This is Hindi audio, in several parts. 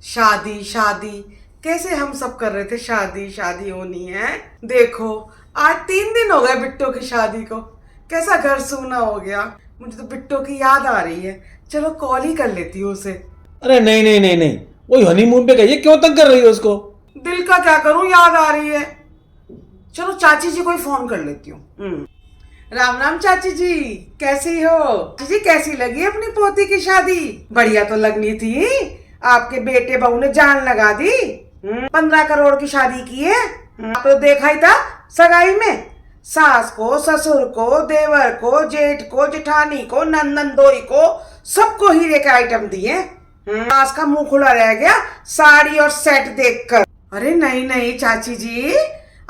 शादी शादी कैसे हम सब कर रहे थे, शादी शादी होनी है। देखो आज 3 दिन हो गए बिट्टो की शादी को, कैसा घर सूना हो गया। मुझे तो बिट्टो की याद आ रही है, चलो कॉल ही कर लेती हूँ उसे। अरे नहीं नहीं नहीं नहीं, वही हनीमून पे गई है, क्यों तंग कर रही हो उसको? दिल का क्या करूं, याद आ रही है। चलो चाची जी को ही फोन कर लेती हूँ। राम राम चाची जी, कैसी हो? चाची जी कैसी लगी अपनी पोती की शादी? बढ़िया तो लगनी थी, आपके बेटे बहू ने जान लगा दी। 15 करोड़ की शादी की है। आप तो देखा ही था सगाई में, सास को, ससुर को, देवर को, जेठ को, जेठानी को, नंदोई को, सबको हीरे के आइटम दिए। सास का मुंह खुला रह गया साड़ी और सेट देखकर। अरे नहीं नहीं चाची जी,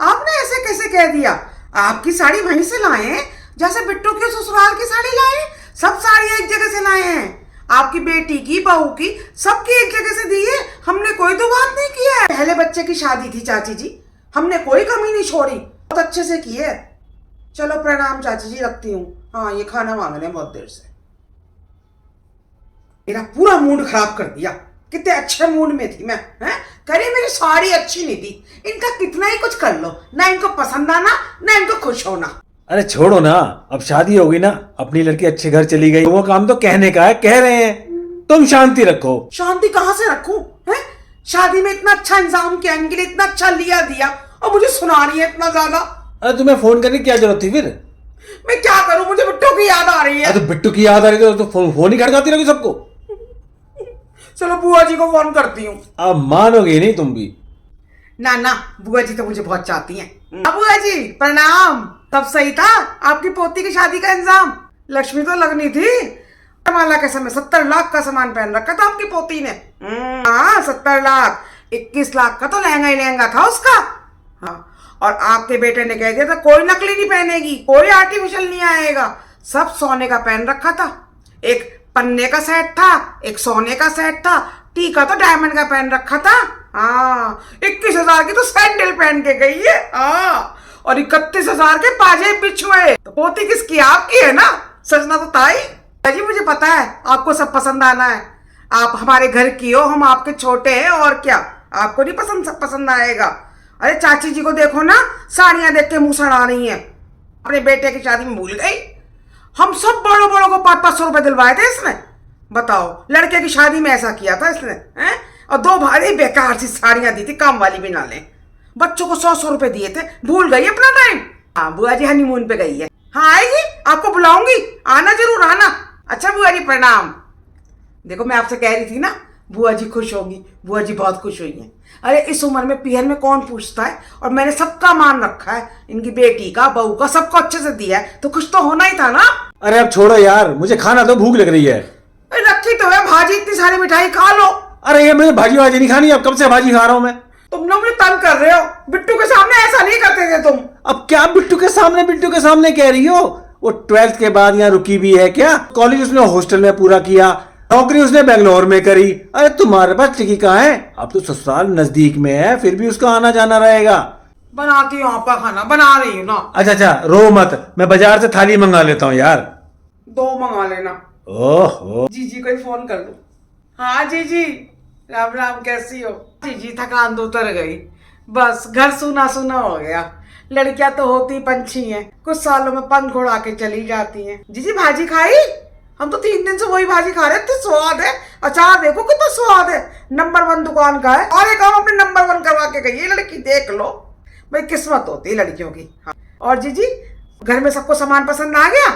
आपने ऐसे कैसे कह दिया? आपकी साड़ी वहीं से लाए हैं जैसे बिट्टू के ससुराल की साड़ी लाए। सब साड़ी एक जगह से लाए हैं, आपकी बेटी की, बहू की, सबकी एक जगह से दी है। हमने कोई तो बात नहीं की है। पहले बच्चे की शादी थी चाची जी, हमने कोई कमी नहीं छोड़ी, बहुत अच्छे से की है। चलो प्रणाम चाची जी, रखती हूँ। हाँ ये खाना मांग रहे हैं बहुत देर से। मेरा पूरा मूड खराब कर दिया। कितने अच्छे मूड में थी मैं, हैं? करे मेरी साड़ी अच्छी नहीं थी। इनका कितना ही कुछ कर लो, ना इनको पसंद आना ना इनको खुश होना। अरे छोड़ो ना, अब शादी हो गई ना, अपनी लड़की अच्छे घर चली गई, वो काम तो कहने का है, कह रहे हैं। तुम शांति रखो। शांति कहाँ से रखूं, हैं? शादी में इतना अच्छा इंतजाम किया, इनके लिए इतना अच्छा लिया दिया, और मुझे सुना रही है इतना ज्यादा। अरे तुम्हें फोन करने की क्या जरूरत थी फिर? मैं क्या करूं, मुझे बिट्टू की याद आ रही है। तो बिट्टू की याद आ रही तो फोन ही खड़काती रहोगी सबको। चलो बुआ जी को फोन करती हूँ। अब मानोगे नहीं तुम भी। ना ना, बुआ जी तो मुझे बहुत चाहती हैं। बुआ जी प्रणाम। तब सही था आपकी पोती की शादी का इंतजाम। लक्ष्मी तो लगनी थी। माला के समय 70 लाख का सामान पहन रखा था आपकी पोती ने। हाँ 70 लाख, 21 लाख का तो लहंगा ही लहंगा था उसका। हाँ, और आपके बेटे ने कह दिया था कोई नकली नहीं पहनेगी, कोई आर्टिफिशियल नहीं आएगा, सब सोने का पहन रखा था। एक पन्ने का सेट था, एक सोने का सेट था, टीका तो डायमंड का पहन रखा था। हाँ 21,000 की तो सैंडल पहन के गई है। हाँ, और 31,000 के पाजेब बिछुए। तो पोती किसकी? आपकी है ना, सजना तो ताई जी। मुझे पता है आपको सब पसंद आना है, आप हमारे घर की हो, हम आपके छोटे हैं, और क्या आपको नहीं पसंद? सब पसंद आएगा। अरे चाची जी को देखो ना, साड़ियां देख के मुंह सड़ा रही हैं। अपने बेटे की शादी में भूल गई। हम सब बड़ों बड़ों को 500-500 रुपए दिलवाए थे इसने। बताओ, लड़के की शादी में ऐसा किया था इसने, हैं? और 2 भारी बेकार सी साड़ियां दी थी, काम वाली भी ना ले। बच्चों को 100-100 रुपए दिए थे, भूल गई अपना टाइम। हाँ बुआ जी हनीमून पे गई है। हाँ आएगी, आपको बुलाऊंगी, आना जरूर आना। अच्छा बुआ जी प्रणाम। देखो मैं आपसे कह रही थी ना, बुआ जी खुश होगी। बुआ जी बहुत खुश हुई हैं। अरे इस उम्र में पीहन में कौन पूछता है, और मैंने सबका मान रखा है, इनकी बेटी का, बहू का, सबको अच्छे से दिया है, तो खुश तो होना ही था ना। अरे अब छोड़ो यार, मुझे खाना दो, भूख लग रही है। रखी तो है भाजी, इतनी सारी मिठाई खा लो। अरे ये मुझे भाजी वाजी नहीं खानी, अब कब से भाजी खा रहा हूं मैं। तुम लोग मुझे तंग कर रहे हो, बिट्टू के सामने ऐसा नहीं करते थे तुम। अब क्या बिट्टू के सामने कह रही हो? वो 12th के बाद यहाँ रुकी भी है क्या? कॉलेज उसने हॉस्टल में पूरा किया, नौकरी उसने बेंगलोर में करी। अरे तुम्हारे पास टिकी कहाँ है? अब तो ससुराल नजदीक में है, फिर भी उसका आना जाना रहेगा। बनाती हूँ आपका खाना, बना रही हूँ ना। अच्छा रो मत, मैं बाजार से थाली मंगा लेता हूँ यार। 2 मंगा लेना। ओहो, जीजी को ही फोन कर लूं। हाँ जीजी, राम राम, कैसी हो? जीजी थकान तो उतर गई, बस घर सूना सूना हो गया। लड़कियां तो होती पंछी हैं, कुछ सालों में पंख उड़ा के चली जाती हैं। जीजी भाजी खाई? हम तो 3 दिन से वही भाजी खा रहे थे, स्वाद है। अचार देखो कितना स्वाद है, नंबर 1 दुकान का है। और एक काम अपने नंबर 1 करवा के गई है लड़की, देख लो भाई, किस्मत होती है लड़कियों की। हाँ। और जीजी घर में सबको सामान पसंद आ गया?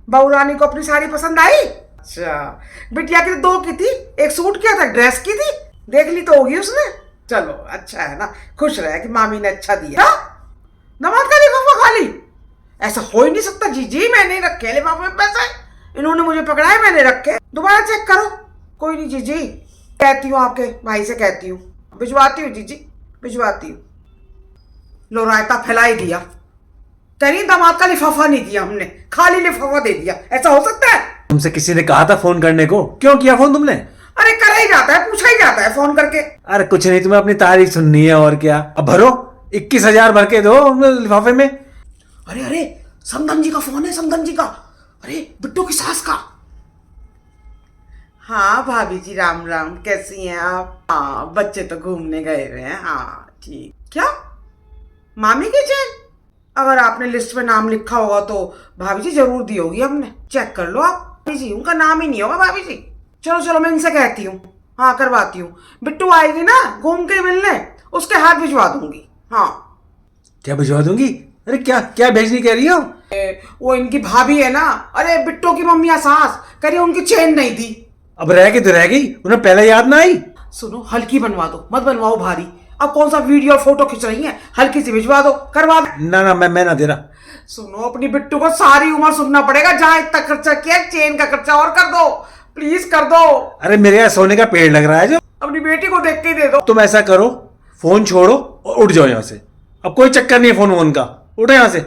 बहू रानी को अपनी साड़ी पसंद आई? अच्छा, बिटिया की तो 2 की थी, एक सूट किया था, ड्रेस की थी, देख ली तो होगी उसने। चलो अच्छा है ना, खुश रहे कि मामी ने अच्छा दिया। नमाज का लिफाफा खाली? ऐसा हो ही नहीं सकता जीजी, मैंने रखे लिफाफे में पैसे, इन्होंने मुझे पकड़ा है, मैंने रखे। दोबारा चेक करो। कोई नहीं जीजी, कहती हूँ आपके भाई से, कहती हूँ, भिजवाती हूँ जीजी, भिजवाती हूँ। लो रायता फैला ही दिया। तेरी दामाद का लिफाफा नहीं दिया हमने, खाली लिफाफा दे दिया। ऐसा हो सकता है? तुमसे किसी ने कहा था फोन करने को, क्यों किया फोन तुमने? अरे करा ही जाता है, पूछा ही जाता है फोन करके। अरे कुछ नहीं, तुम्हें अपनी तारीफ सुननी है और क्या। अब भरो, 21,000 भर के दो लिफाफे में। अरे अरे समधन जी का फोन है, समधन जी का। अरे बिट्टू की सास का। हाँ भाभी जी, राम राम, कैसी हैं आप? हाँ, बच्चे तो घूमने गए हुए हैं। हाँ ठीक। क्या मामी की चेन? अगर आपने लिस्ट में नाम लिखा होगा तो भाभी जी जरूर दी होगी हमने, चेक कर लो आप। भाभी जी उनका नाम ही नहीं होगा भाभी जी। चलो चलो, मैं इनसे कहती हूँ, हाँ करवाती हूँ। बिट्टू आएगी ना घूम के मिलने, उसके हाथ भिजवा दूंगी। हाँ। क्या भिजवा दूंगी? अरे क्या क्या भेजनी कह रही हो? वो इनकी भाभी है ना, अरे बिट्टू की मम्मी या सास, करिए उनकी चेन नहीं दी। अब रह गई तो रह गई, उन्हें पहले याद ना आई? सुनो, हल्की बनवा दो, मत बनवाओ भारी। अब कौन सा वीडियो और फोटो खींच रही हैं, हल्की सी भिजवा दो, करवा दो। ना ना, मैं ना दे रहा। सुनो, अपनी बिट्टू को सारी उम्र सुनना पड़ेगा, जहां इतना खर्चा किया, चेन का खर्चा और कर दो, प्लीज कर दो। अरे मेरे यहाँ सोने का पेड़ लग रहा है जो। अपनी बेटी को देख के ही दे दो। तुम ऐसा करो, फोन छोड़ो और उठ जाओ यहाँ से। अब कोई चक्कर नहीं है फोन वोन का, उठो यहाँ से।